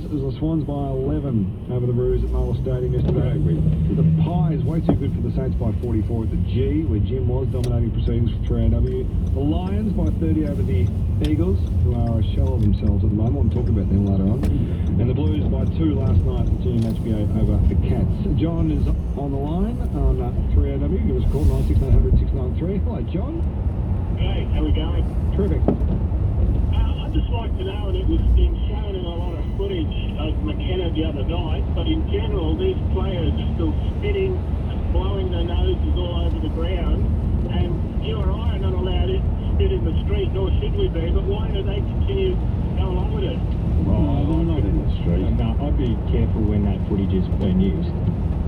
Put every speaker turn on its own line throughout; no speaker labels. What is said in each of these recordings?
as the Swans by 11 over the Roos at Montrose Stadium yesterday. The Pies way too good for the Saints by 44 at the G, where Jim was dominating proceedings for 3AW. The Lions by 30 over the Eagles, who are a shell of themselves at the moment. We'll talk about them later on. And the Blues by 2 last night at Team HBA over the Cats. John is on the line on 3AW. Give us a call, 96900 693. Hello, John.
Hey, how we going?
Terrific.
I'd just like to know, and it was being shown in a lot of footage of McKenna the other night, but in general, these players are still spitting and blowing their noses all over the ground, and you or I are not allowed to spit in the street, nor should we be, but why do they continue to go along with it?
Oh, they're not in the street. No, I'd be careful when that footage is being used.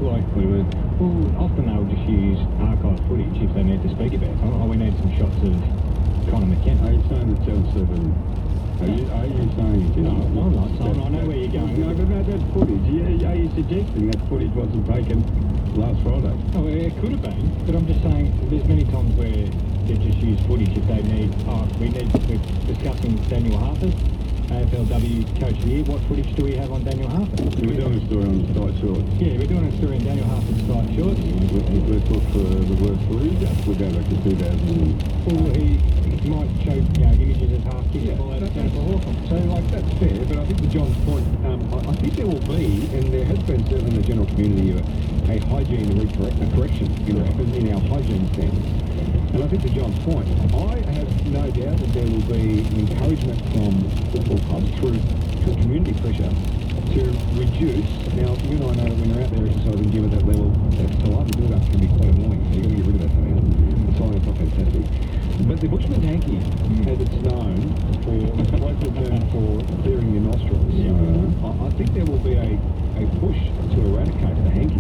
Like, often they'll just use archive footage if they need to speak about it. Oh, we need some shots of Connor McKenna.
Are you saying the Tel 7? Are you saying it?
No, I'm not. So I know where you're going.
No, but that footage, are you suggesting that footage wasn't taken last Friday?
Oh, it could have been, but I'm just saying there's many times where they just use footage if they need. We're discussing Daniel Harper, AFLW Coach of the Year. What footage do we have on Daniel Harper?
We're doing a story on the tight shorts.
Yeah, we're doing a story on Daniel Harper's tight shorts.
Let's look for the worst footage. We'll go back to 2000.
Well, he might show images of half kicking the ball out of Jennifer Hawthorne.
So, that's fair, but I think to John's point, I think there will be, and there has been certainly in the general community, a hygiene correction in our hygiene standards. And I think to John's point, I have no doubt that there will be encouragement from football clubs through community pressure to reduce. Now, you and I know that when you're out there exercising gym at that level, that's too hard to do. That can be quite annoying. So you've got to get rid of that somehow. The silence not fantastic. But the Bushman's hanky, as it's known, for a colloquial term for clearing your nostrils, I think there will be a push to eradicate the hanky.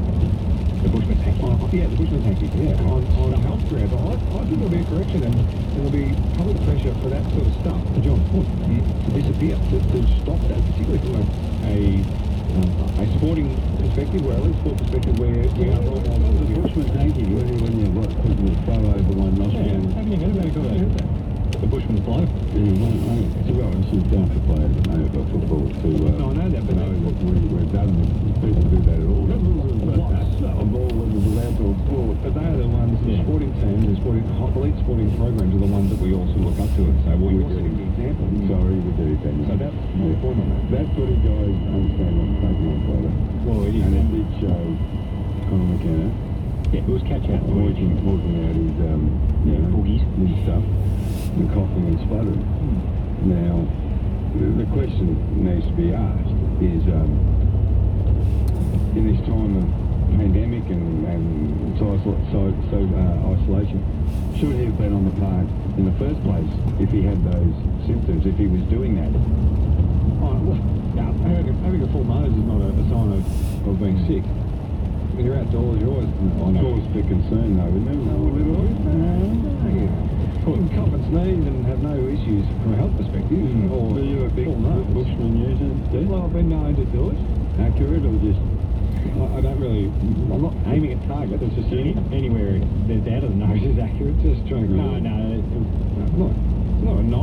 The Bushman's hanky? Yeah, the Bushman's hanky, on health grounds. I think there'll be a correction and there'll be public pressure for that sort of stuff, to John's point, to disappear, to stop that, particularly from a sporting perspective, or at least sport perspective, where we are all on the Bushman's hanky, when you've got people that throw over one nostril.
Haven't you heard about that? The Bushman's blow?
It's well, she's down for players that know about football to
no, I know that, but
know that we're done with people do that at all. A ball was outdoor sport.
But they are the ones, the sporting teams, the elite sporting programs are the ones that we also look up to and say, well, you're setting the example.
Sorry, we do, Daniel.
So that's my point on that.
That footy guys understand what I'm taking on Friday.
Well, it is.
And it did show Connor McKenna.
Yeah, it was catch out.
Talking out his,
boogies
and stuff, and coughing and spluttering. Now, the question needs to be asked is, in this time of pandemic and isolation, should he have been on the park in the first place if he had those symptoms, if he was doing that?
Having a full nose is not a sign of being sick. When you're outdoors, you're always
Cause for concern though, isn't it?
You can cough and sneeze and have no issues from a health perspective.
Or are you a big Bushman user?
Well, I've been known to do it.
Accurate or just...
I don't really, I'm not aiming at target, it's just
anywhere there's out of the nose is accurate.
Just trying to... No,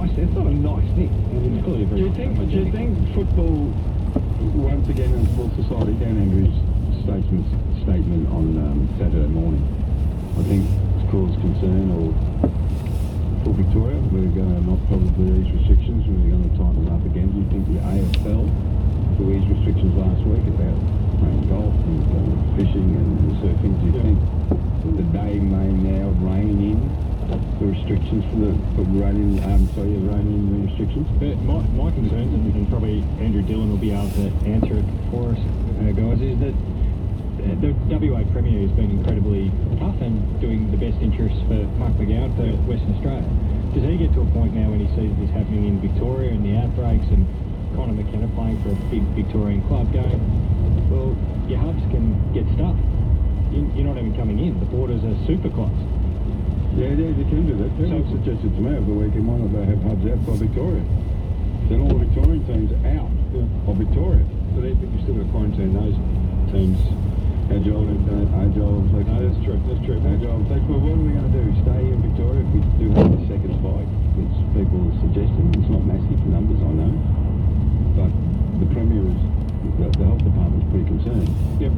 it's not a nice thing. And it's clearly very...
Do you think football, once again in Sport Society, Dan Andrews' statement on Saturday morning, I think it's caused concern for Victoria. We're going to not probably ease restrictions, we're going to tighten them up again. Do you think the AFL will ease restrictions last week about playing golf and fishing and surfing? Do you think that they may now rein in the restrictions for rein in restrictions?
But my concerns, and probably Andrew Dillon will be able to answer it for us, guys, is that the WA Premier has been incredibly tough and doing the best interests for Mark McGowan for Western Australia. Does he get to a point now when he sees this happening in Victoria and the outbreaks and Connor McKenna playing for a big Victorian club going, well, your hubs can get stuffed. You're not even coming in. The borders are super close.
Yeah, they can do that. Someone suggested to me over the weekend, why don't they have hubs outside Victoria? Then all the Victorian teams out of Victoria.
But you've still got to quarantine those teams.
Agile, like,
no, that's true.
Agile, like, well, what are we going to do? Stay in Victoria if we do have a second spike, which people are suggesting. It's not massive numbers, I know. But the Premier has the health department's pretty concerned.
Yep.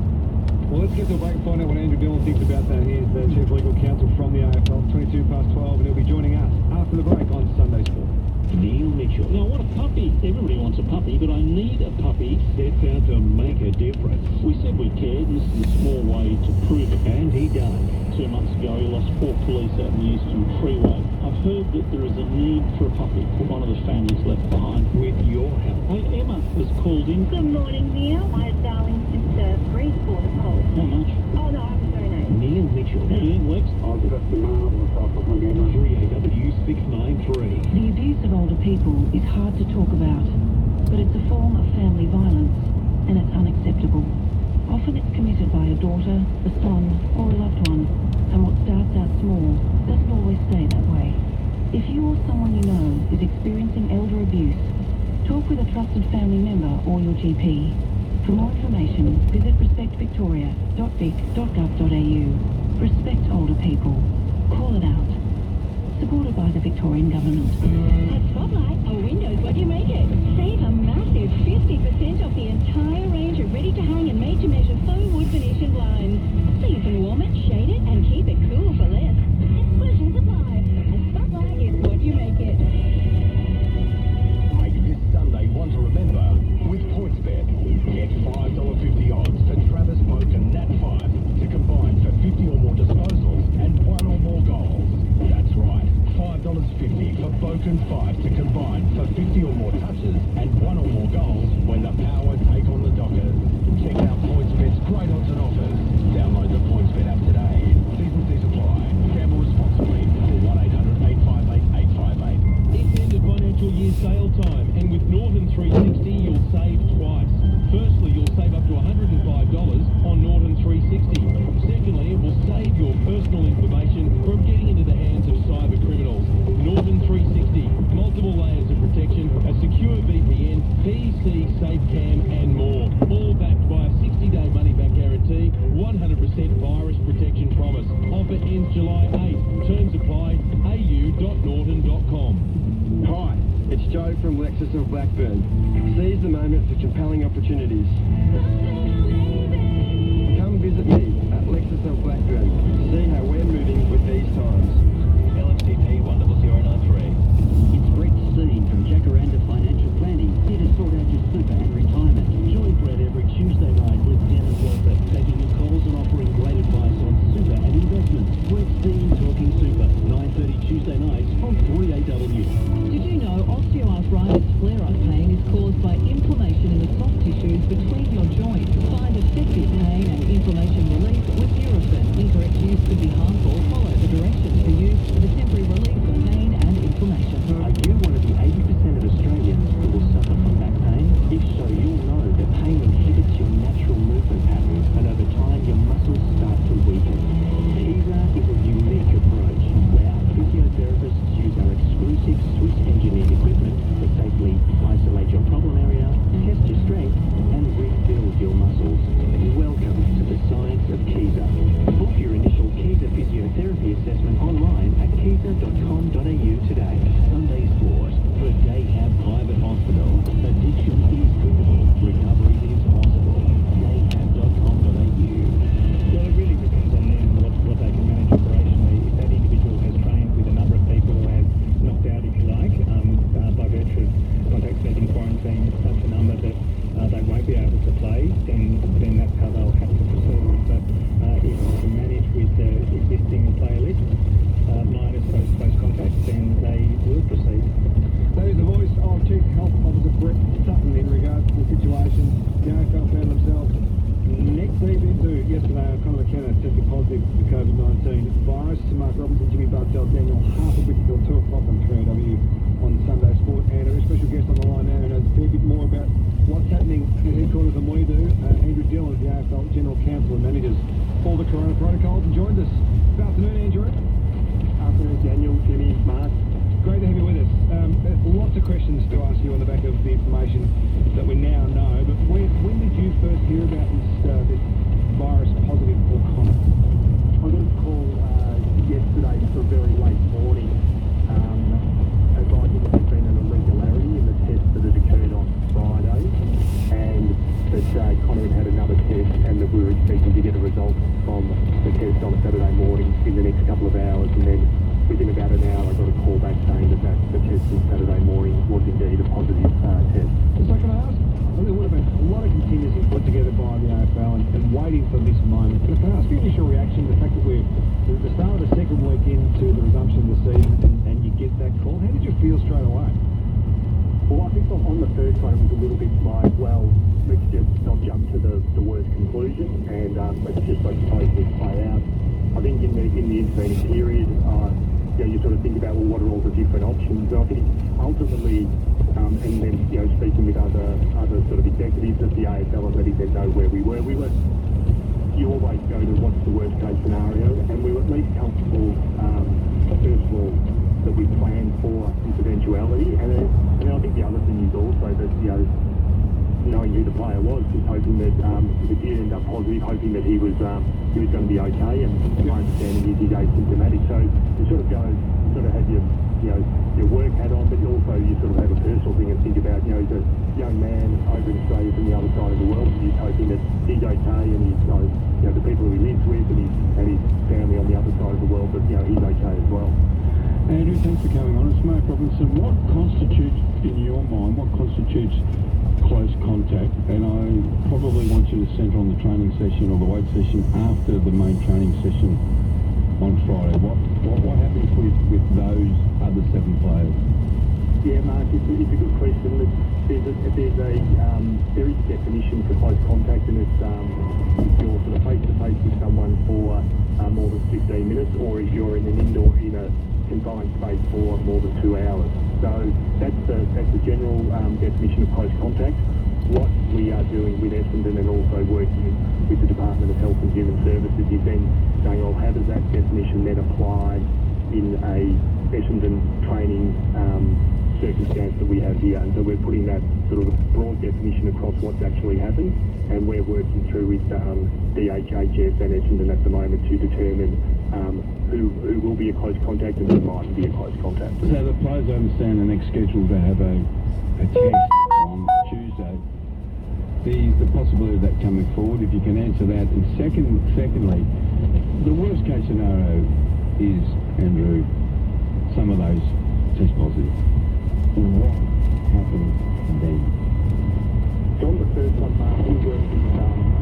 Well, let's get to a break and find out what Andrew Dillon thinks about that. Here's the Chief Legal Counsel from the AFL, 22 past 12, and he'll be joining us after the break on Sunday Sport.
Neil Mitchell. Now, I want a puppy. Everybody wants a puppy, but I need a puppy.
Sets out to make a difference.
We said we cared, and this is a small way to prove it.
And he does.
2 months ago, he lost 4 police out in the Eastern Freeway. I've heard that there is a need for a puppy for one of the families left behind.
With your help.
Hey, Emma has called in.
Good morning, Neil. My darling sister, Bree, for the call.
How much?
Oh, no, I'm sorry, no.
Neil Mitchell.
How do you think, Lex?
I've got the marvellous offer from Emma.
3AW693.
The abuse of older people is hard to talk about, but it's a form of family violence, and it's unacceptable. Often it's committed by a daughter, a son, or a loved one, and what starts out small doesn't always stay that way. If you or someone you know is experiencing elder abuse, talk with a trusted family member or your GP. For more information, visit respectvictoria.vic.gov.au. Respect older people. Call it out. Supported by the Victorian Government.
At Spotlight, a window's what you make it. Save a massive 50% off the entire range of ready-to-hang and made-to-measure faux wood Venetian blinds. So you can warm it, shade it, and keep it cool for less. Exclusions apply. At Spotlight is what you make it.
Make this Sunday one to remember with PointsBet. Get $5.50 odds for Travis Boak and Nat 5 to combine for 50 or more disposals and 1 or more goals. That's right, $5.50 for Boak and 5 to combine for 50 or more touches and 1 or more goals when the Power take on the Dockers. Check out PointsBet's great odds and offers. Download the PointsBet app today. T's and C's apply. Gamble responsibly. Call 1-800-858-858.
It's end of financial year sale time, and with Norton 360 you'll save twice. Firstly, you'll save up to $105 on Norton 360. Secondly, it will save your personal information from getting into the hands of cyber criminals. Norton 360, multiple layers of protection, a secure VPN, PC, SafeCam, and more. All backed by a 60-day money-back guarantee, 100% virus protection promise. Offer ends July 8. Terms apply. au.norton.com.
Hi, it's Joe from Lexus of Blackburn. Seize the moment for compelling opportunities. Come visit me at Lexus of Blackburn to see how we're moving with these times.
LMCP 10093.
It's Brett Steen from Jacaranda Financial Planning, here to sort out your super and retirement. Join Brett every Tuesday night with Dennis Walker, taking your calls and offering great advice on super and investments. Brett Steen Talking Super, 9:30 Tuesday nights on 3AW.
Did you know osteoarthritis flare-up pain is caused by inflammation in the soft tissues between your joints? Find effective pain and inflammation relief with Nurofen. Incorrect use could be harmful. Follow the directions for use for the temporary relief of pain and inflammation.
Are you one of the 80% of Australians who will suffer from back pain? If so, you'll know that pain inhibits your natural movement patterns, and over time your muscles start to weaken. Kiza is a unique approach where our physiotherapists use our exclusive Swiss-engineered equipment to safely isolate your problem area, test your strength, and rebuild your muscles. Welcome to the science of Kiza. Book your initial Kiza physiotherapy assessment online at kiza.com.au today. Sunday Sport for Dayhab Private Hospital. Addiction is treatable. Recovery is possible. Dayhab.com.au.
Well, it really depends on them what they can manage operationally. If that individual has trained with a number of people or has knocked out, if you like, by virtue of contact setting quarantine, such a number that they won't be able to play, then that's how they'll have to proceed. But if they can manage with the existing player list, minus those close contacts, then they will proceed.
That is the voice of Chief Health Officer Brett Sutton in regards to the situation the AFL found themselves neck deep into. Yesterday, Conor McKenna tested positive for COVID-19 virus. Mark Robinson, Jimmy Bartell, Daniel Harper-Wick till 2 o'clock on 3AW on Sunday Sport. And a special guest on the line now who knows a fair bit more about what's happening at headquarters than we do. Andrew Dillon, the AFL General Counsel and manages all the Corona protocols, and joins us. Good afternoon, Andrew.
Afternoon, Daniel, Jimmy, Mark.
Great to have you with us. Lots of questions to ask you on the back of the information that we now know, but when did you first hear about this virus positive for Connor?
I got a call yesterday for a very late morning advising that there's been an irregularity in the test that had occurred on Friday, and the
Connor had another test and that we were expecting to get a result from the test on a Saturday morning in the next couple of hours, and then within about an hour I got a call back saying that the test on Saturday morning was indeed a positive test.
So can I ask, there would have been a lot of contingency put together by the AFL and waiting for this moment. But can I ask your initial reaction, the fact that we're at the start of the second week into the resumption of the season and you get that call, how did you feel straight away?
Well, I think on the first one it was a little bit like, well, let's just not jump to the worst conclusion and let's just suppose this play out. I think in the intervening period, you sort of think about, well, what are all the different options? And I think ultimately, and then speaking with other sort of executives at the AFL and letting them know where we were, you always go to what's the worst case scenario, and we were at least comfortable, first of all, that we planned for this eventuality, and then I think the other thing is also that, knowing who the player was, just hoping that if it did end up positive, hoping that he was going to be okay, and my understanding is he's asymptomatic, so you sort of go, sort of have your work hat on, but also you sort of have a personal thing and think about, he's a young man over in Australia from the other side of the world, and he's hoping that he's okay, and he's, the people who he lives with, and his family on the other side of the world, but he's okay as well.
Andrew, thanks for coming on. It's Mark Robinson. What constitutes, in your mind, close contact? And I probably want you to centre on the training session or the weight session after the main training session on Friday. What happens with those other 7 players?
Yeah, Mark, it's a good question. There's there is a definition for close contact, and it's if you're sort of face-to-face with someone for more than 15 minutes, or if you're in an indoor, in a confined space for more than 2 hours. So that's the general definition of close contact. What we are doing with Essendon and also working with the Department of Health and Human Services is then saying, well, how does that definition then apply in a Essendon training circumstance that we have here? And so we're putting that sort of broad definition across what's actually happened, and we're working through with DHHS and Essendon at the moment to determine who will be a close contact and who might be a close contact.
So the players understand the next schedule to have a test on Tuesday. The possibility of that coming forward, if you can answer that. And secondly, the worst case scenario is, Andrew, some of those test positive. What happens then?
So on the first one, Mark, we worked with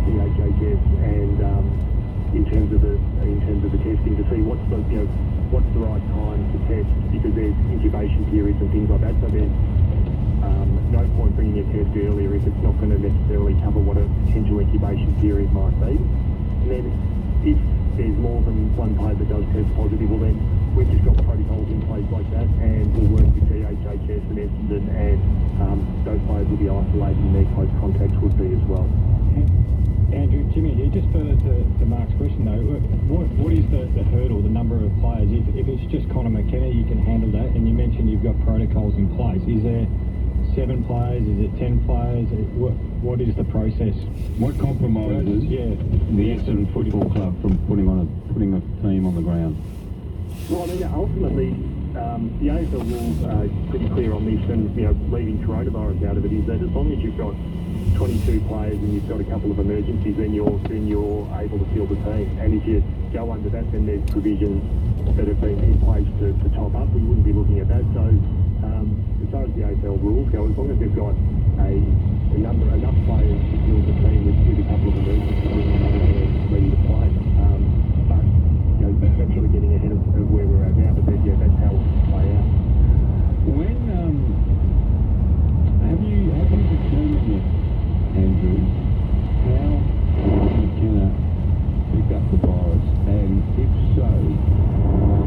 DHHS and in terms of the testing to see what's the right time to test, because there's incubation periods and things like that. So there's no point bringing a test earlier if it's not going to necessarily cover what a potential incubation period might be. And then if there's more than one player that does test positive, well then we've just got protocols in place like that, and we'll work with DHHS and Essendon, and those players will be isolated and their close contacts would be as well.
Andrew, Jimmy here, just further to Mark's question though, what is the hurdle, the number of players? If it's just Connor McKenna, you can handle that, and you mentioned you've got protocols in place. Is there 7 players? Is it 10 players? What is the process?
What compromises the Essendon Football Club from putting a team on the ground?
Well, I mean, ultimately, the AFL rules are pretty clear on this, and leaving coronavirus out of it is that as long as you've got 22 players and you've got a couple of emergencies, then you're able to field a team. And if you go under that, then there's provisions that have been in place to top up. We wouldn't be looking at that. So as far as the AFL rules go, as long as they've got enough players to field the team with a couple of emergencies, they're ready to play. But that's sort of getting ahead of where we're at now. But then, that's how it will play out.
When have you determined yet, Andrew, how McKenna picked up the virus, and if so,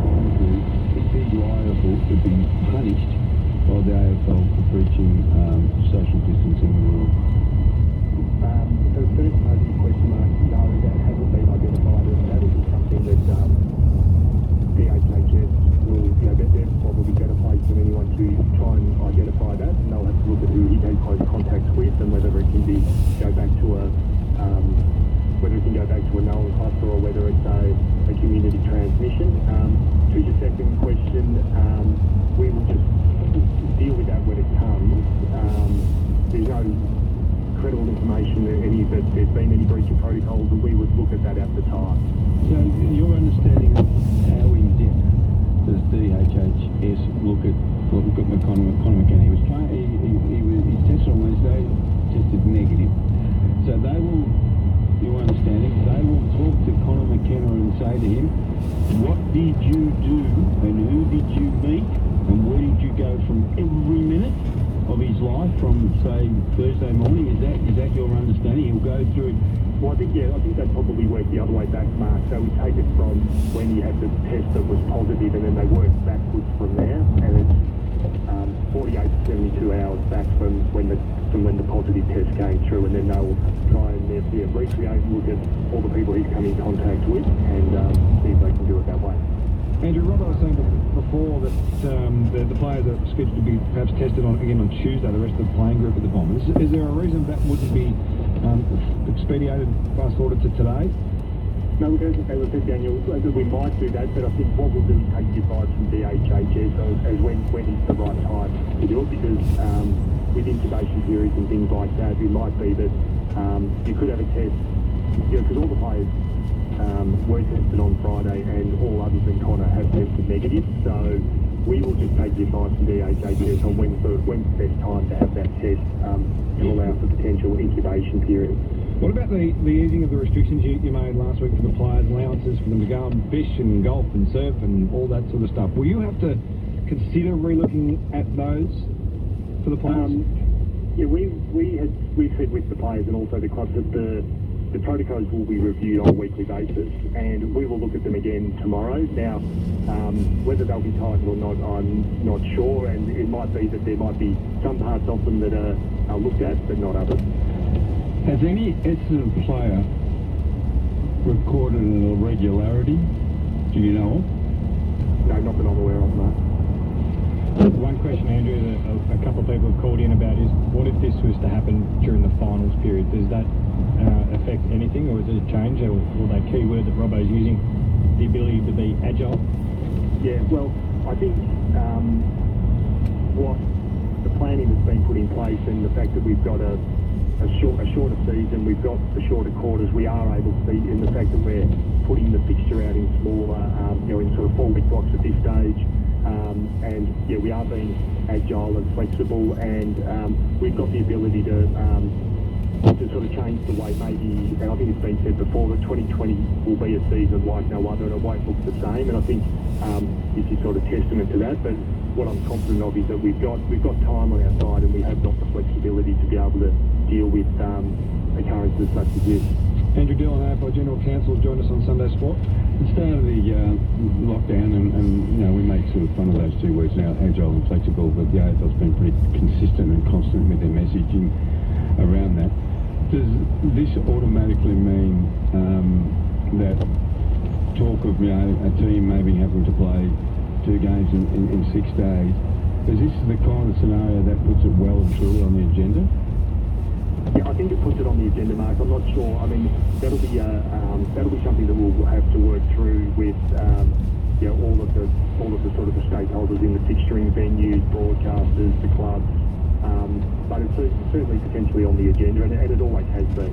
Andrew, is he liable to be punished by the AFL for breaching social distancing rules?
So the first part of your question, Mark, no, that hasn't been identified, and that will be something that DHHS will, they're probably better placed than anyone to try and identify that, and they'll have to look at who he had close contacts with and whether it can go back information that there's been any breach of protocols, and we would look at that at the time.
So your understanding of how in depth does DHHS look at Conor McKenna? He was tested on Wednesday, tested negative. So they will, your understanding, they will talk to Conor McKenna and say to him, what did you do and who did you meet and where did you go from every minute of his life from, say, Thursday morning? Is that your understanding? He'll go through.
Well, I think they'd probably work the other way back, Mark. So we take it from when he had the test that was positive, and then they work backwards from there, and it's 48 to 72 hours back from when the positive test came through, and then they'll try and recreate and look at all the people he's come in contact with and see if they can do it that way.
Andrew, Robert was saying before that the players are scheduled to be perhaps tested again on Tuesday, the rest of the playing group at the Bombers. Is there a reason that wouldn't be expedited, fast forwarded to today?
No, look, as I said, Daniel, we might do that, but I think what we'll do is take the advice from DHHS as when is the right time to do it, because with incubation periods and things like that, it might be that you could have a test, because all the players were tested on Friday and all others than Conor have tested negative, so we will just take the advice from DHHS on when's the best time to have that test to allow for potential incubation period.
What about the easing of the restrictions you made last week for the players, allowances for them to go and fish and golf and surf and all that sort of stuff? Will you have to consider re-looking at those for the players?
Yeah, we've said with the players and also the clubs that the protocols will be reviewed on a weekly basis, and we will look at them again tomorrow. Now, whether they'll be tightened or not, I'm not sure, and it might be that there might be some parts of them that are looked at, but not others.
Has any Essendon player recorded an irregularity? Do you know of?
No, not that I'm aware of, Mark.
One question, Andrew, that a couple of people have called in about is, what if this was to happen during the finals period? Does that affect anything, or is it a change, or that key word that Robbo's using, the ability to be agile?
Yeah, well, I think what the planning that's been put in place and the fact that we've got a shorter season, we've got the shorter quarters, we are able to be, in the fact that we're putting the fixture out in smaller, in sort of 4-week blocks at this stage, and yeah, we are being agile and flexible, and we've got the ability to sort of change the way maybe, and I think it's been said before, that 2020 will be a season like no other, and it won't look the same, and I think this is sort of testament to that. But what I'm confident of is that we've got time on our side, and we have got the flexibility to be able to deal with occurrences such as this.
Andrew Dillon, AFL General Counsel, joined us on Sunday Sport.
At the start of the lockdown, and we make sort of fun of those 2 words now, agile and flexible, but the AFL's been pretty consistent and constant with their messaging around that. Does this automatically mean that talk of a team maybe having to play 2 games in 6 days, is this the kind of scenario that puts it well and truly on the agenda?
Yeah, I think it puts it on the agenda, Mark. I'm not sure. I mean, that'll be something that we'll have to work through with all of the sort of the stakeholders in the fixturing venues, broadcasters, the clubs. But it's certainly potentially on the agenda, and it always has been.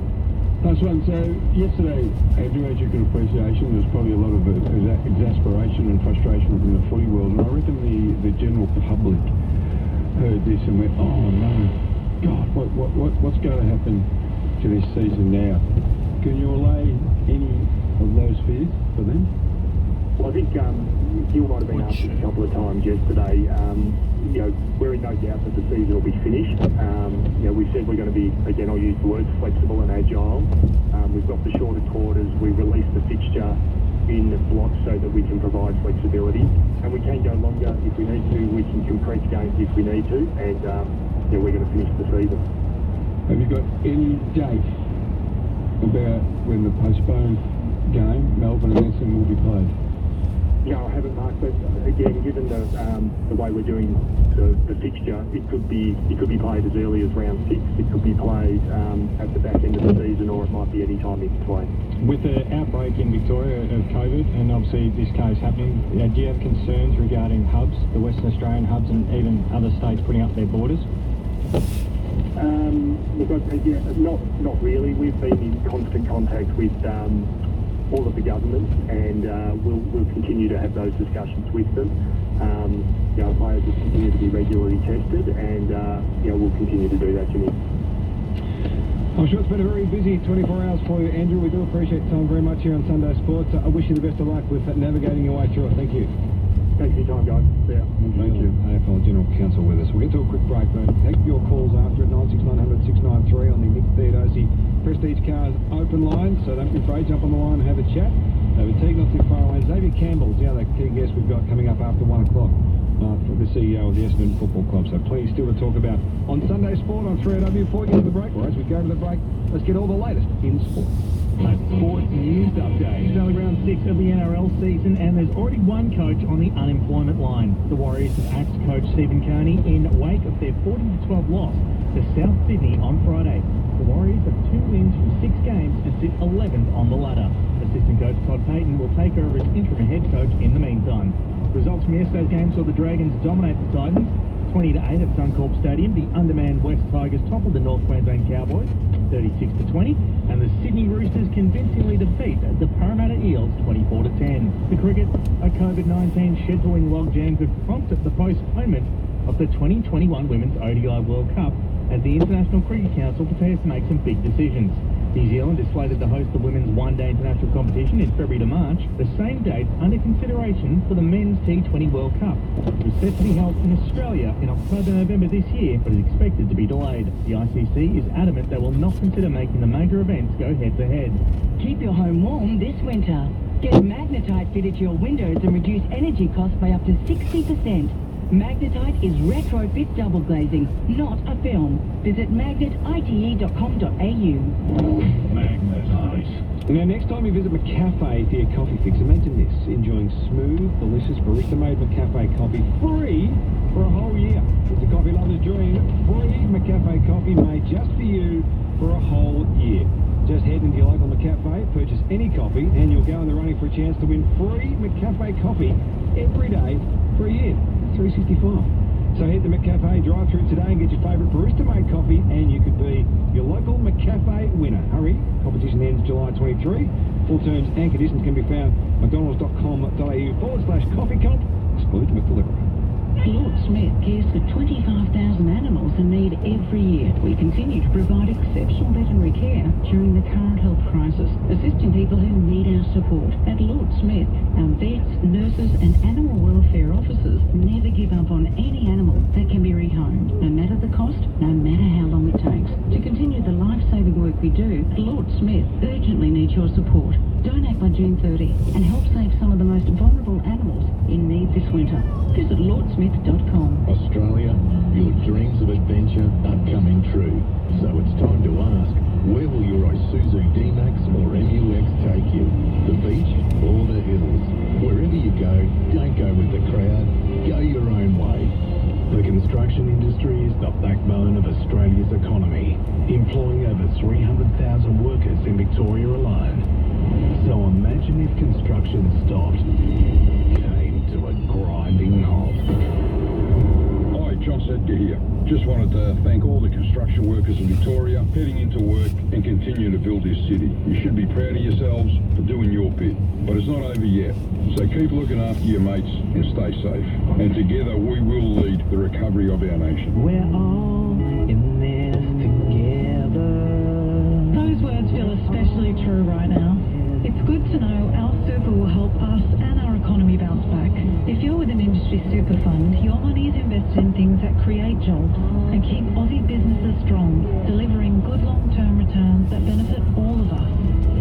Last one. So yesterday, Andrew, as you can appreciation, there's probably a lot of exasperation and frustration from the footy world, and I reckon the general public heard this and went, "Oh no, God, what's going to happen to this season now?" Can you allay any of those fears for them?
Well, I think Gil might have been asked a couple of times yesterday. We're in no doubt that the season will be finished. We said we're going to be, again, I'll use the words flexible and agile. We've got the shorter quarters. We released the fixture in the blocks so that we can provide flexibility, and we can go longer if we need to. We can compress games if we need to, and we're going to finish the season.
Have you got any date about when the postponed game, Melbourne and Essendon, will be played?
No, I haven't, Mark, but again, given the way we're doing the fixture, it could be played as early as round 6, it could be played at the back end of the season, or it might be any time in between.
With the outbreak in Victoria of COVID, and obviously this case happening, do you have concerns regarding hubs, the Western Australian hubs, and even other states putting up their borders?
Not really. We've been in constant contact with all of the governments, and we'll continue to have those discussions with them. Players will continue to be regularly tested, and we'll continue to do that, Jimmy.
I'm sure it's been a very busy 24 hours for you, Andrew. We do appreciate your time very much here on Sunday Sports. I wish you the best of luck with navigating your way through it. Thank you.
Thanks for your time, guys. See ya.
Thank you. AFL General Counsel with us. We'll get to a quick break, but take your calls after at 96900 693 on the Nick Theodosi Prestige Cars open line. So don't be afraid, jump on the line and have a chat. David Teague, not too far away. Xavier Campbell's the other key guest we've got coming up after 1 o'clock. For the CEO of the Essendon Football Club. So plenty still to talk about on Sunday Sport on 3AW. Before we get to the break, or as we go to the break, let's get all the latest in sport.
A sports news update. It's only round 6 of the NRL season, and there's already one coach on the unemployment line. The Warriors have axed coach Stephen Kearney in wake of their 40-12 loss to South Sydney on Friday. The Warriors have 2 wins from 6 games and sit 11th on the ladder. Assistant coach Todd Payton will take over as interim head coach in the meantime. Results from yesterday's game saw the Dragons dominate the Titans 20-8 at Suncorp Stadium. The undermanned West Tigers toppled the North Queensland Cowboys 36-20, and the Sydney Roosters convincingly defeat the Parramatta Eels 24-10. The cricket, a COVID-19 scheduling logjam could prompt the postponement of the 2021 Women's ODI World Cup as the International Cricket Council prepares to make some big decisions. New Zealand is slated to host the women's one-day international competition in February to March, the same date under consideration for the men's T20 World Cup, which was set to be held in Australia in October-November this year, but is expected to be delayed. The ICC is adamant they will not consider making the major events go head-to-head.
Keep your home warm this winter. Get Magnetite fitted to your windows and reduce energy costs by up to 60%. Magnetite is retrofit double glazing, not a film. Visit magnetite.com.au.
Magnetite.
Now, next time you visit McCafe for your coffee fix, imagine this, enjoying smooth, delicious, barista-made McCafe coffee free for a whole year. It's a coffee lover's dream. Free McCafe coffee made just for you for a whole year. Just head into your local McCafe, purchase any coffee, and you'll go in the running for a chance to win free McCafe coffee every day for a year. 365. So head to McCafe drive-through today and get your favourite barista-made coffee, and you could be your local McCafe winner. Hurry, competition ends July 23. Full terms and conditions can be found at mcdonalds.com.au/coffeecomp. Excludes McDelivery.
Lord Smith cares for 25,000 animals in need every year. We continue to provide exceptional veterinary care during the current health crisis, assisting people who need our support. At Lord Smith, our vets, nurses and animal welfare officers never give up on any animal that can be rehomed, no matter the cost, no matter how long it takes. To continue the life-saving work we do, Lord Smith urgently needs your support. Donate by June 30 and help save some of the most vulnerable animals in need this winter. Visit lordsmith.com.
Australia, your dreams of adventure are coming true. So it's time to ask, where will your Isuzu D-Max or MUX take you? The beach or the hills? Wherever you go, don't go with the crowd. Go your own way. The construction industry is the backbone of Australia's economy, employing over 300,000 workers in Victoria alone. So imagine if construction stopped, came to a grinding halt.
Hi, John Sedger here. Just wanted to thank all the construction workers in Victoria heading into work and continuing to build this city. You should be proud of yourselves for doing your bit. But it's not over yet. So keep looking after your mates and stay safe. And together we will lead the recovery of our nation.
We're all in this together.
Those words feel especially true right now. It's good to know our super will help us and our economy bounce back. If you're with an industry super fund, your money is invested in things that create jobs and keep Aussie businesses strong, delivering good long-term returns that benefit all of us.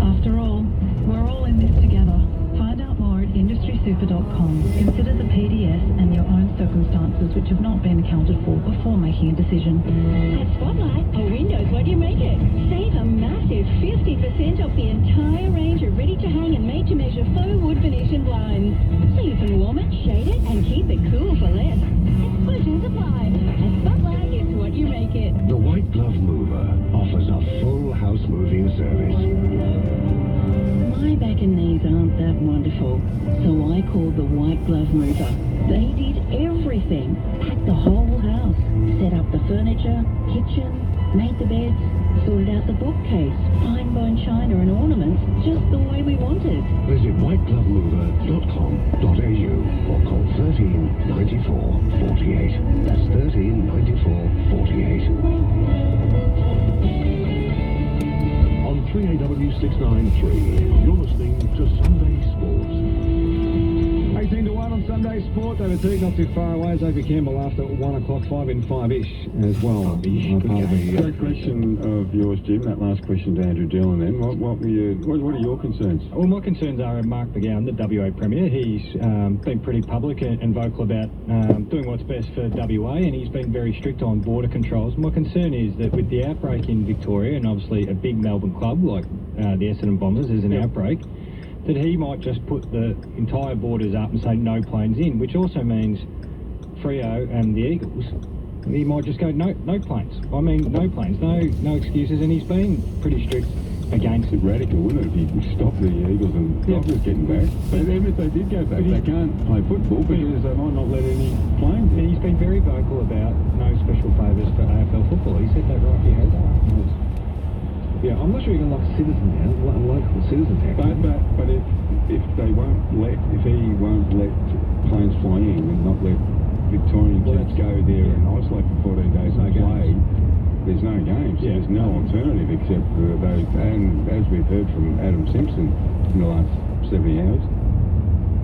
After all, we're all in this together. Find out more at industrysuper.com. Consider the PDS and your own circumstances which have not been accounted for before making a decision.
At Spotlight, a window's what you make it. Save a massive 50% off the entire range of ready-to-hang and made-to-measure faux wood Venetian blinds. So you can warm it, shade it, and keep it cool for less. Exclusions apply. At Spotlight, it's what you make it.
The White Glove Mover offers a full house moving service.
My back and knees aren't that wonderful, so I called the White Glove Mover. They did everything. Packed the whole house, set up the furniture furniture, kitchen, made the beds, sorted out the bookcase, fine bone china and ornaments, just the way we wanted.
Visit whiteglovemover.com.au or call 13 94 48. That's 13 94 48. On 3AW 693, you're listening to Sunday Sports.
18-1 on Sunday Sport. They were teed not too far away as over Campbell after 1 o'clock, 5 in 5-ish as well.
Great question of yours, Jim. That last question to Andrew Dillon then. What are your concerns?
Well, my concerns are Mark McGowan, the WA Premier. He's been pretty public and vocal about doing what's best for WA, and he's been very strict on border controls. My concern is that with the outbreak in Victoria, and obviously a big Melbourne club like the Essendon Bombers is an outbreak, that he might just put the entire borders up and say no planes in, which also means Freo and the Eagles. And he might just go no planes. I mean, no planes, no excuses, and he's been pretty strict against it.
Radical, wouldn't it, if he stopped the Eagles and Dockers getting back? But even if they did go back, they can't play football because they might not let any planes in.
He's been very vocal about no special favours for AFL football. He said that right here.
Yeah, I'm not sure you can lock citizen down, local citizen tax.
But if they won't let, if he won't let planes fly in and not let Victorian kids go there and isolate for 14 days and play, there's no games. Yeah. There's no alternative except for those. And as we've heard from Adam Simpson in the last 70 hours,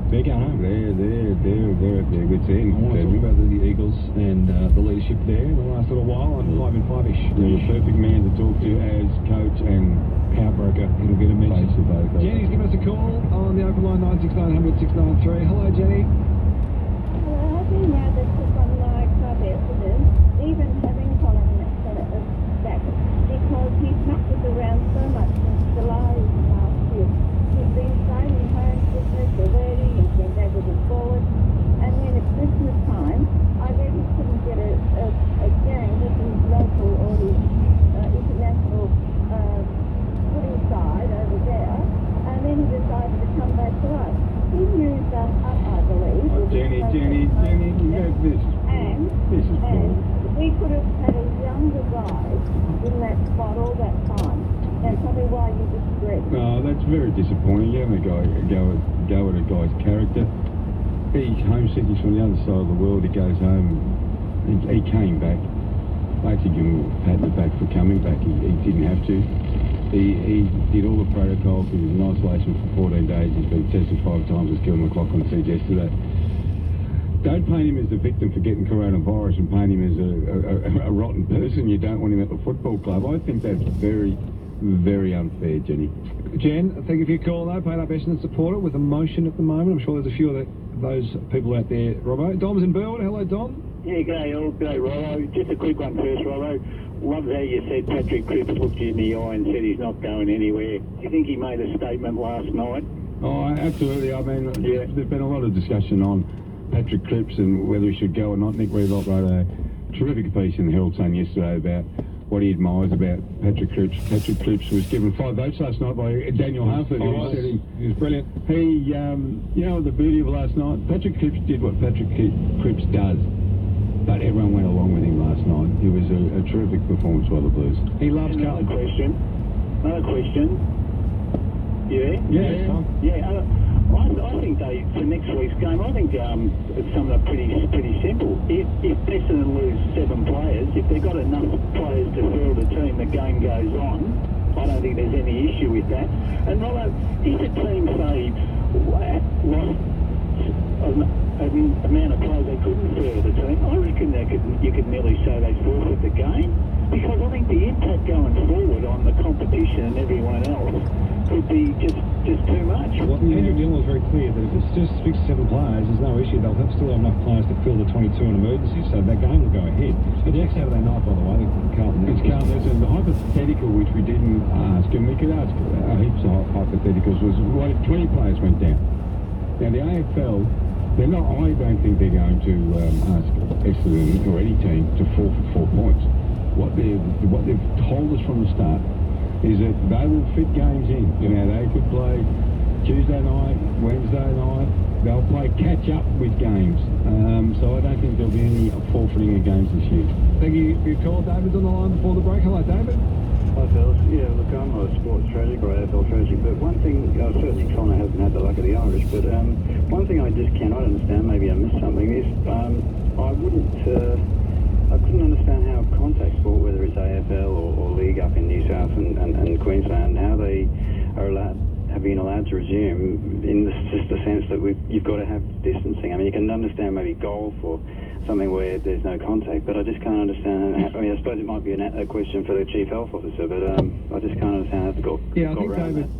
they're going home.
They're at their wits' end.
I want to talk about the Eagles and the leadership there in the last little while on 5 in 5-ish.
They're the perfect man to talk to as coach and
powerbroker. He'll get a mention. Jenny's giving us a call on the open line 96900 693. Hello, Jenny.
Hello, I've been rather took on my club Essendon, even having Colin back, because he's mucked us around so much since July last year. He's been signing home business already, he's been backwards and forwards, and then at Christmas time, I really couldn't get a game with his local or his international footy side over there, and then he decided to come back to us. He used us up, I believe.
Jenny, this is cool.
We could have had a younger guy in that spot all that time. And tell me why you disagree.
No, that's very disappointing. You haven't go at a guy's character. He's homesick. He's from the other side of the world. He goes home. He came back. I actually give him a pat on the back for coming back. He didn't have to. He did all the protocols. He was in isolation for 14 days. He's been tested 5 times, as Gil McLaughlin said yesterday. Don't paint him as the victim for getting coronavirus and paint him as a rotten person. You don't want him at the football club. I think that's very, very unfair, Jenny.
Jen, thank you for your call, though. Paid up Essendon supporter with emotion at the moment. I'm sure there's a few of those people out there, Robbo. Dom's in Burwood. Hello, Dom.
Yeah, g'day all. G'day, Robbo. Just a quick one first, Robbo. Love how you said Patrick Cripps looked you in the eye and said he's not going anywhere. Do you think he made a statement last night?
Oh, absolutely. I mean, there's been a lot of discussion on Patrick Cripps and whether he should go or not. Nick Reebok wrote a terrific piece in the Herald Sun yesterday about what he admires about Patrick Cripps. Patrick Cripps was given 5 votes last night by Daniel Harford.
He was brilliant.
He, you know, the beauty of last night, Patrick Cripps did what Patrick Cripps does, but everyone went along with him last night. It was a terrific performance by the Blues.
He loves
Another question. Yeah? Yeah. I think for next week's game, I think it's something pretty simple. If Essendon lose 7 players, if they've got enough players to fill the team, the game goes on. I don't think there's any issue with that. And Rollo, if a team, say, lost an amount of players they couldn't fill the team, I reckon you could nearly say they forfeit the game. Because I think the impact going forward on the competition and everyone else could be just too much.
Well, Andrew Dillon was very clear that if it's just 6 or 7 players, there's no issue. They'll still have enough players to fill the 22 in emergency, so that game will go ahead. But next Saturday night, by the way, Carlton.
It's Carlton. And the hypothetical, which we didn't ask, and we could ask heaps of hypotheticals, was what if 20 players went down? Now, the AFL, they're not. I don't think they're going to ask Essendon or any team to forfeit 4 points. What they've told us from the start is that they will fit games in. You know, they could play Tuesday night, Wednesday night. They'll play catch up with games. So I don't think there'll be any forfeiting of games this year.
Thank you for your call. David's on the line before the break. Hello, David.
Hi, fellas. Yeah, look, I'm not a sports tragic or AFL tragic, but one thing, certainly Connor hasn't had the luck of the Irish, but one thing I just cannot understand, maybe I missed something, is I couldn't understand how contact sport, whether it's AFL or league up in New South and Queensland, how they have been allowed to resume in just the sense that you've got to have distancing. I mean, you can understand maybe golf or something where there's no contact, but I just can't understand. I mean, I suppose it might be a question for the chief health officer, but I just can't understand how they've got
Yeah, I think,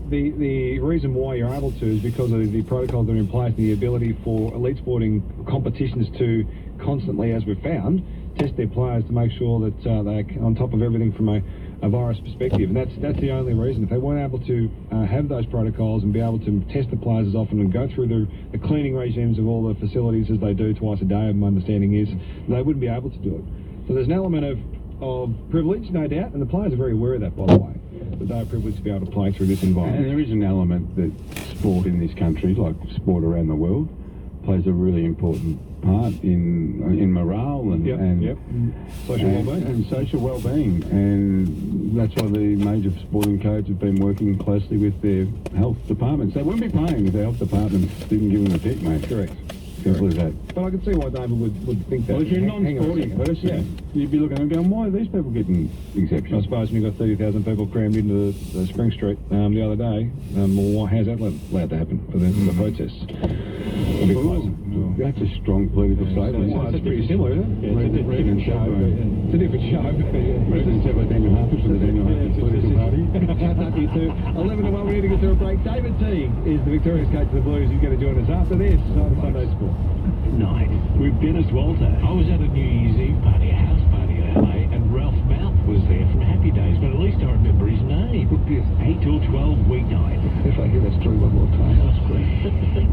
David, the reason why you're able to is because of the protocols that are in place and the ability for elite sporting competitions to constantly, as we've found, test their players to make sure that they're on top of everything from a virus perspective. And that's the only reason. If they weren't able to have those protocols and be able to test the players as often and go through the cleaning regimes of all the facilities as they do twice a day, my understanding is, they wouldn't be able to do it. So there's an element of privilege, no doubt, and the players are very aware of that, by the way, that they are privileged to be able to play through this environment.
And there is an element that sport in this country, like sport around the world, plays a really important part in morale and
social well-being.
And social well-being. And that's why the major sporting codes have been working closely with their health departments. They wouldn't be playing if their health departments didn't give them a tick, mate.
Correct.
Simple as that.
But I can see why David would think that.
Well, if you're a non-sporting person, you'd be looking and going, why are these people getting exceptions?
I suppose when you've got 30,000 people crammed into the Spring Street the other day, well, how's that allowed to happen for the protests?
That's a strong political statement.
It's pretty similar, isn't it?
It's a different show.
It's a different show.
President said about Daniel Harper from the Daniel Harper political party.
11 to 1, we need to get to a break. David T is the victorious coach of the Blues. He's going to join us after this on Sunday Sport.
Night with Dennis Walter. I was at a New Year's Eve party, a house party in LA, and Ralph Mouth was there from Happy Days, but at least I remember his name. 8 till 12 weeknight.
If I hear that story one more time.
That's great.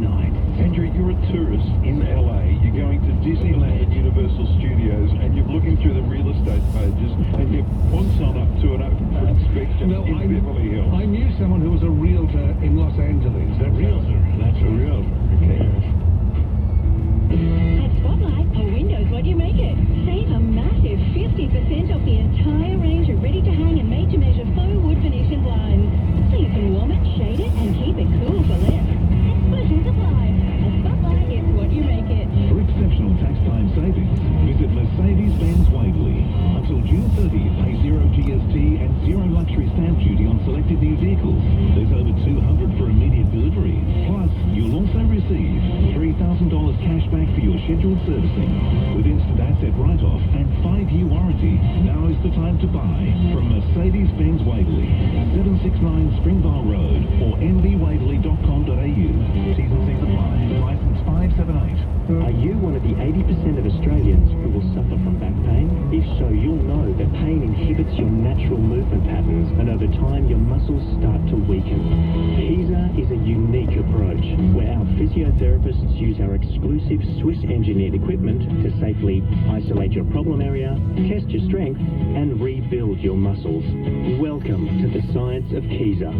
Night.
Andrew, you're a tourist in LA. You're going to Disneyland, Universal Studios, and you're looking through the real estate pages, and you've once on up to an open for inspection in Beverly Hills.
I knew someone who was a realtor in Los Angeles.
That's a realtor. Okay.
At Spotlight, a window's what you make it. Save a massive 50% off the entire range of ready-to-hang and made-to-measure faux wood Venetian blinds. So you can warm it, shade it, and keep it cool for less. Exclusions apply. At Spotlight, it's what you make it.
For exceptional tax time savings, visit Mercedes-Benz Waverley. Until June 30, pay 0 GST and 0 luxury stamp duty on selected new vehicles. There's over 200 for immediate delivery. Plus, you'll also receive $3,000 cash back for your scheduled servicing with instant asset write-off and 5-year warranty. Now is the time to buy from Mercedes-Benz Waverley, 769 Springvale Road or mvwaverley.com.au. T's and C's apply. License 578.
Are you one of the 80% of Australians who will suffer from back pain? If so, you'll know that pain inhibits your natural movement patterns, and over time your muscles start to weaken. KISA is a unique approach where our physiotherapists use our exclusive Swiss-engineered equipment to safely isolate your problem area, test your strength, and rebuild your muscles. Welcome to the science of KISA.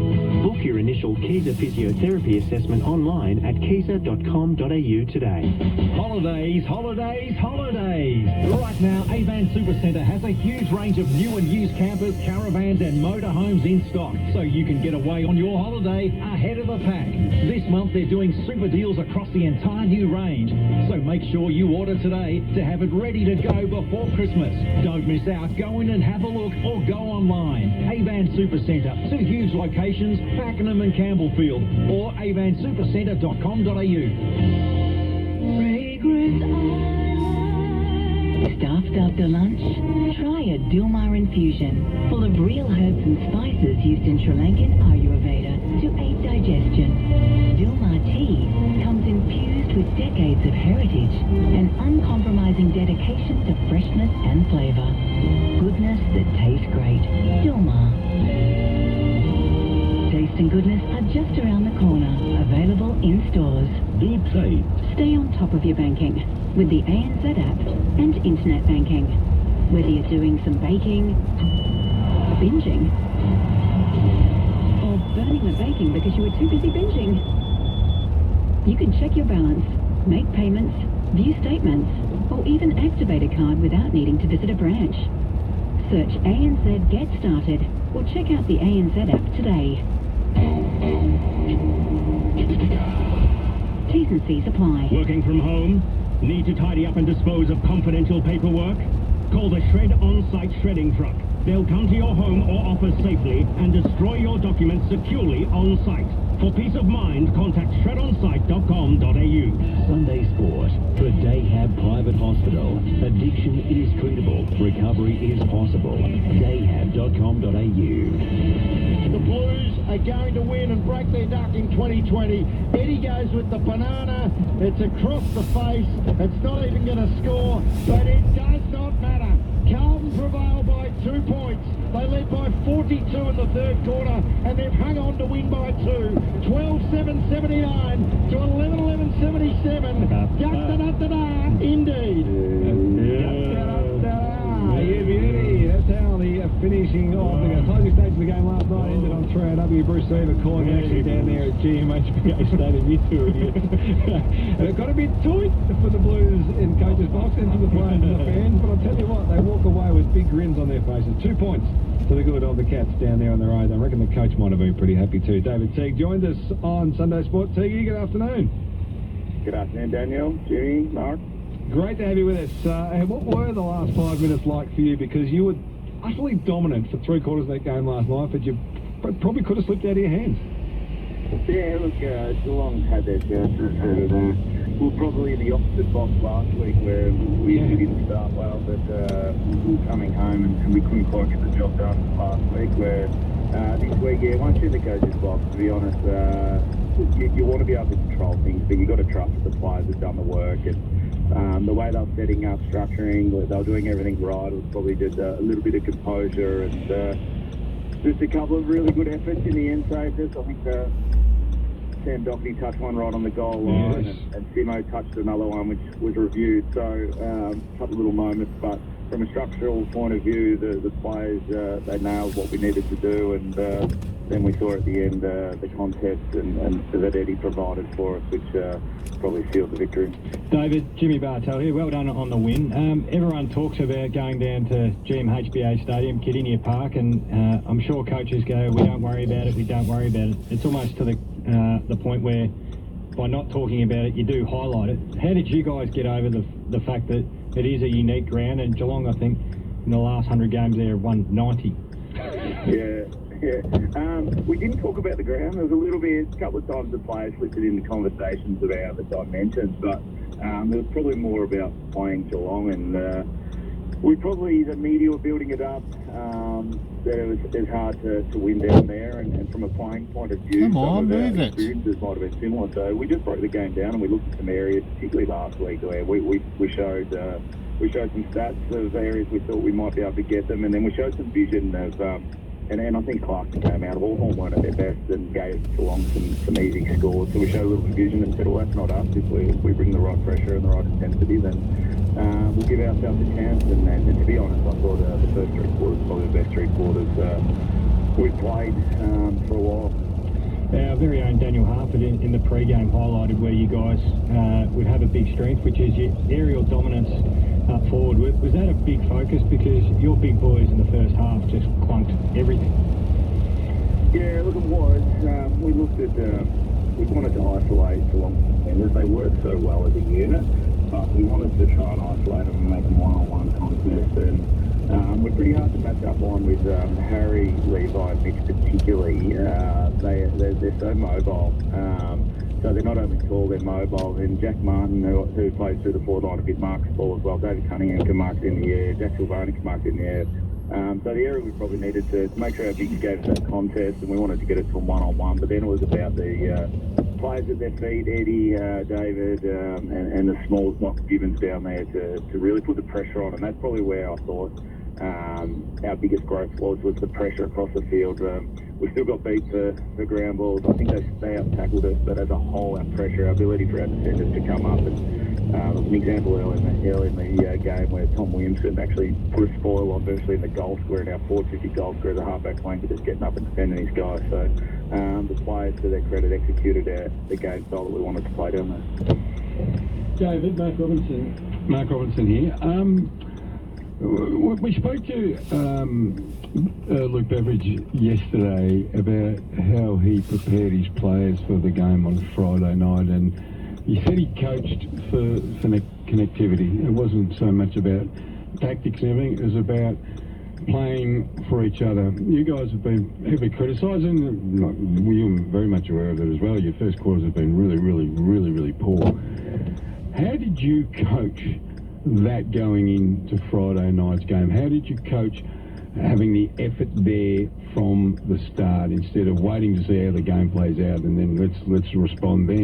Book your initial KISA physiotherapy assessment online at kisa.com.au today.
Holidays, holidays, holidays! Right now, Avan Supercentre has a huge range of new and used campers, caravans and motorhomes in stock, so you can get away on your holiday ahead of the pack. This month they're doing super deals across the entire new range, so make sure you order today to have it ready to go before Christmas. Don't miss out. Go in and have a look or go online. Avan Supercentre, 2 huge locations, Pakenham and Campbellfield, or avansupercentre.com.au.
Stuffed after lunch? Try a Dilmar infusion, full of real herbs and spices used in Sri Lankan Ayurveda to aid digestion. Dilmar tea comes infused with decades of heritage and uncompromising dedication to freshness and flavour. Goodness that tastes great. Dilmar. Taste and goodness are just around the corner. Available in stores.
Do taste.
Stay on top of your banking with the ANZ app and internet banking. Whether you're doing some baking, binging, or burning the baking because you were too busy binging, you can check your balance, make payments, view statements, or even activate a card without needing to visit a branch. Search ANZ Get Started or check out the ANZ app today. T's and C's apply.
Working from home? Need to tidy up and dispose of confidential paperwork? Call the Shred On-Site Shredding Truck. They'll come to your home or office safely and destroy your documents securely on-site. For peace of mind, contact shredonsite.com.au.
Sunday Sport for Dayhab Private Hospital. Addiction is treatable. Recovery is possible. Dayhab.com.au.
The Blues are going to win and break their duck in 2020. Eddie goes with the banana. It's across the face. It's not even going to score, but it does not matter. Carlton prevail by 2 points. They led by 42 in the third quarter, and they've hung on to win by 2. 12-7-79 to 11-11-77. Da-da-da-da-da, indeed.
Yeah, beauty. That's how the finishing of the closing stage of the game last night ended on 3AW. Bruce Seaver calling actually down there at GMHBA Stadium. You two idiots. And it got a bit tight for the Blues in coach's box and for the players and the fans, but I'll tell you what, they walk away with big grins on their faces. 2 points to the good of the Cats down there on the road. I reckon the coach might have been pretty happy too. David Teague joined us on Sunday Sport. Teague, good afternoon.
Good afternoon, Daniel, Jimmy, Mark.
Great to have you with us. And what were the last 5 minutes like for you? Because you were utterly dominant for 3/4 of that game last night, but you probably could have slipped out of your hands.
Yeah, look, Geelong had their chances, and we were probably in the opposite box last week where we didn't start well, but we were coming home and we couldn't quite get the job done last week. Where this week, yeah, once you're in the coach's box, to be honest, you want to be able to control things, but you've got to trust that the players have done the work. And the way they were setting up, structuring, they were doing everything right. It was probably just a little bit of composure and just a couple of really good efforts in the end stages. I think Sam Doherty touched one right on the goal line, and Simo touched another one which was reviewed. So a couple of little moments, but from a structural point of view, the players, they nailed what we needed to do, and then we saw at the end the contest and that Eddie provided for us, which probably sealed the victory.
David, Jimmy Bartel here. Well done on the win. Everyone talks about going down to GMHBA Stadium, Kardinia Park, and I'm sure coaches go, we don't worry about it, we don't worry about it. It's almost to the point where by not talking about it, you do highlight it. How did you guys get over the fact that it is a unique ground, and Geelong, I think, in the last 100 games there, won 90?
Yeah. We didn't talk about the ground. There was a little bit, a couple of times the players slipped it into conversations about the dimensions, but there was probably more about playing Geelong, and the media were building it up, that it was hard to win down there, and from a playing point of view, some of our experiences might have been similar. So we just broke the game down and we looked at some areas, particularly last week, where we showed some stats of areas we thought we might be able to get them, and then we showed some vision of. And I think Clarkson came out of Hawthorn weren't at their best and gave Geelong some easy scores. So we showed a little vision and said, well, that's not us. If we bring the right pressure and the right intensity, then we'll give ourselves a chance. And to be honest, I thought the first 3 quarters were probably the best 3 quarters we've played for a while.
Our very own Daniel Harford in the pre-game highlighted where you guys would have a big strength, which is your aerial dominance up forward. Was that a big focus? Because your big boys in the first half just clunked everything.
Yeah, look, it was. We looked at, we wanted to isolate Geelong defenders. They worked so well as a unit, but we wanted to try and isolate them and make them one-on-one contest. And we're pretty hard to match up on with Harry, Levi, and Mitch particularly. They're so mobile. So they're not only tall, they're mobile. And Jack Martin, who plays through the forward line, a bit marks the ball as well. David Cunningham can mark it in the air. Jack Silvani can mark it in the air. So the area we probably needed to make sure our bigs gave us that contest, and we wanted to get it to a one-on-one. But then it was about the players at their feet, Eddie, David, and the smalls, Michael Gibbons down there to really put the pressure on. And that's probably where I thought our biggest growth was the pressure across the field. We still got beat for ground balls. I think they out-tackled us, but as a whole, our pressure, our ability for our defenders to come up. And there was an example early in the game where Tom Williamson actually put a spoil on virtually in the goal square, in our 450 goal square as a halfback flanker, just getting up and defending his guys. So the players, to their credit, executed the game style that we wanted to play down there.
David, Mark Robinson. Mark Robinson here. We spoke to Luke Beveridge yesterday about how he prepared his players for the game on Friday night, and he said he coached for connectivity. It wasn't so much about tactics and everything, it was about playing for each other. You guys have been heavily criticised, and you're very much aware of it as well. Your first quarters have been really poor. How did you coach that going into Friday night's game? How did you coach having the effort there from the start instead of waiting to see how the game plays out and then let's respond then?